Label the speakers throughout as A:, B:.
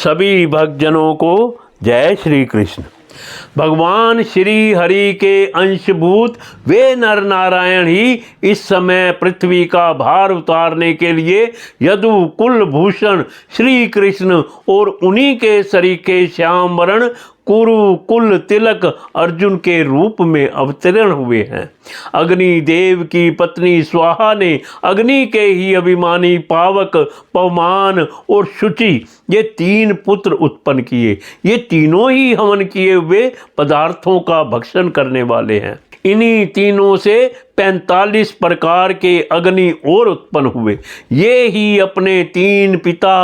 A: सभी भक्तजनों को जय श्री कृष्ण। भगवान श्री हरि के अंशभूत वे नर नारायण ही इस समय पृथ्वी का भार उतारने के लिए यदु कुल भूषण श्री कृष्ण और उन्हीं के सरीखे श्याम वर्ण कुरु कुल तिलक अर्जुन के रूप में अवतरण हुए हैं। अग्नि देव की पत्नी स्वाहा ने अग्नि के ही अभिमानी पावक, पवमान और शुचि ये 3 पुत्र उत्पन्न किए। ये तीनों ही हवन किए हुए पदार्थों का भक्षण करने वाले हैं। इन्हीं तीनों से 45 प्रकार के अग्नि और उत्पन्न हुए। ये ही अपने 3 पिता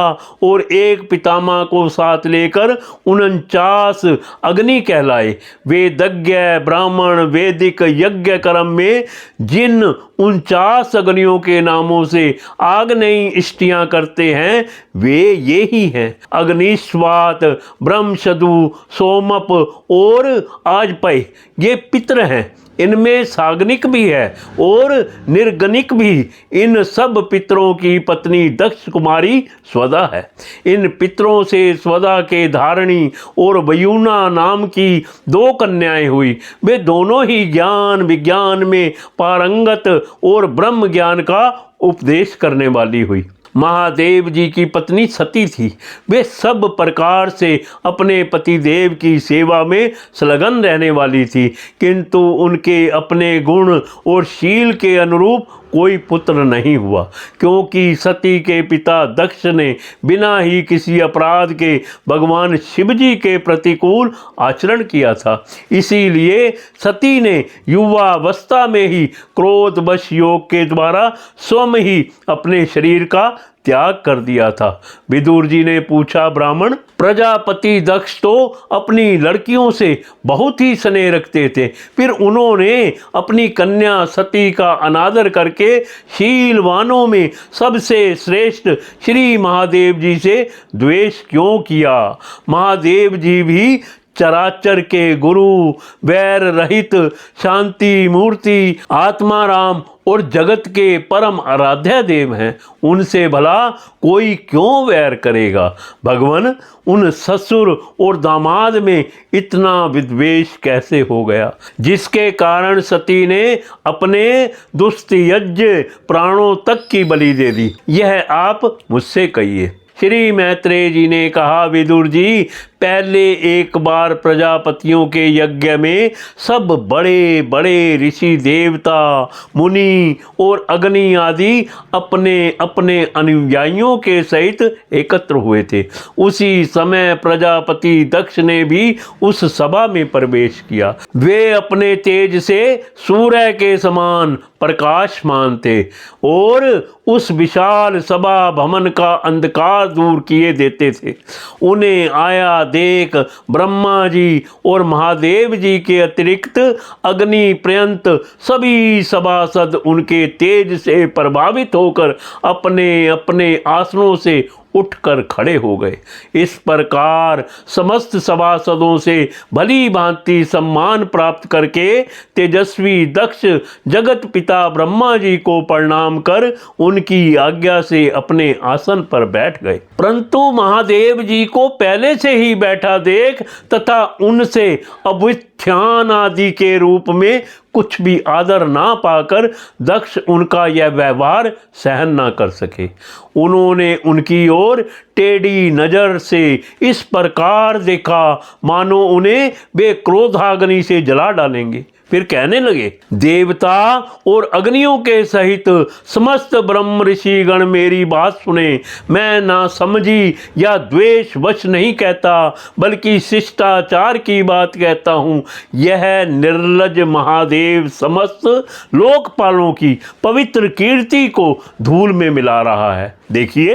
A: और 1 पितामह को साथ लेकर 49 अग्नि कहलाए। वेदज्ञ ब्राह्मण वैदिक यज्ञ कर्म में जिन 49 अग्नियों के नामों से आग्नेयी इष्टियां करते हैं वे ये ही हैं: अग्निश्वात, ब्रह्मशदु, सोमप और आजपय। ये पितर हैं। इनमें साग्निक भी है और निर्गनिक भी। इन सब पितरों की पत्नी दक्ष कुमारी स्वदा है। इन पितरों से स्वदा के धारणी और वयुना नाम की 2 कन्याएं हुई। वे दोनों ही ज्ञान विज्ञान में पारंगत और ब्रह्म ज्ञान का उपदेश करने वाली हुई। महादेव जी की पत्नी सती थी। वे सब प्रकार से अपने पति देव की सेवा में संलग्न रहने वाली थी, किंतु उनके अपने गुण और शील के अनुरूप कोई पुत्र नहीं हुआ, क्योंकि सती के पिता दक्ष ने बिना ही किसी अपराध के भगवान शिव जी के प्रतिकूल आचरण किया था। इसीलिए सती ने युवावस्था में ही क्रोधवश योग के द्वारा स्वयं ही अपने शरीर का त्याग कर दिया था। विदुर जी ने पूछा, ब्राह्मण, प्रजापति दक्ष तो अपनी लड़कियों से बहुत ही स्नेह रखते थे, फिर उन्होंने अपनी कन्या सती का अनादर करके शीलवानों में सबसे श्रेष्ठ श्री महादेव जी से द्वेष क्यों किया? महादेव जी भी चराचर के गुरु, वैर रहित, शांति मूर्ति, आत्माराम और जगत के परम आराध्य देव हैं। उनसे भला कोई क्यों वैर करेगा? भगवान, उन ससुर और दामाद में इतना विद्वेष कैसे हो गया, जिसके कारण सती ने अपने दुस्त्यज्य प्राणों तक की बलि दे दी? यह आप मुझसे कहिए। श्री मैत्रेय जी ने कहा, विदुर जी, पहले एक बार प्रजापतियों के यज्ञ में सब बड़े बड़े ऋषि देवता मुनि और अग्नि आदि अपने अपने अनुयायियों के सहित एकत्र हुए थे। उसी समय प्रजापति दक्ष ने भी उस सभा में प्रवेश किया। वे अपने तेज से सूर्य के समान प्रकाशमान थे और उस विशाल सभा भवन का अंधकार दूर किए देते थे। उन्हें आया देख ब्रह्मा जी और महादेव जी के अतिरिक्त अग्नि पर्यंत सभी सभासद उनके तेज से प्रभावित होकर अपने अपने आसनों से उठकर खड़े हो गए। इस प्रकार समस्त सभासदों से भली भांति सम्मान प्राप्त करके तेजस्वी दक्ष जगत पिता ब्रह्मा जी को प्रणाम कर उनकी आज्ञा से अपने आसन पर बैठ गए। परंतु महादेव जी को पहले से ही बैठा देख तथा उनसे अभ्युत्थान आदि के रूप में कुछ भी आदर ना पाकर दक्ष उनका यह व्यवहार सहन ना कर सके। उन्होंने उनकी ओर टेढ़ी नजर से इस प्रकार देखा मानो उन्हें वे क्रोधाग्नि से जला डालेंगे। फिर कहने लगे, देवता और अग्नियों के सहित समस्त ब्रह्म ऋषि गण मेरी बात सुने। मैं ना समझी या द्वेष वश नहीं कहता, बल्कि शिष्टाचार की बात कहता हूँ। यह निर्लज महादेव समस्त लोकपालों की पवित्र कीर्ति को धूल में मिला रहा है। देखिए,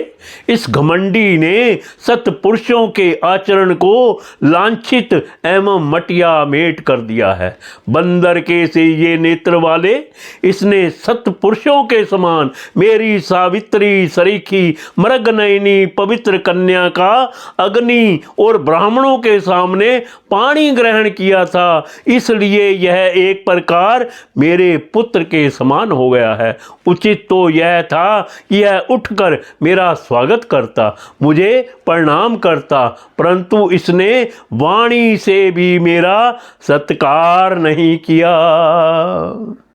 A: इस घमंडी ने सत्पुरुषों के आचरण को लांछित एवं मटिया मेट कर दिया है। बंदर के से ये नेत्र वाले इसने सत्पुरुषों के समान मेरी सावित्री सरीखी मृगनयनी पवित्र कन्या का अग्नि और ब्राह्मणों के सामने पानी ग्रहण किया था, इसलिए यह एक प्रकार मेरे पुत्र के समान हो गया है। उचित तो यह था कि यह उठकर मेरा स्वागत करता, मुझे प्रणाम करता, परंतु इसने वाणी से भी मेरा सत्कार नहीं किया।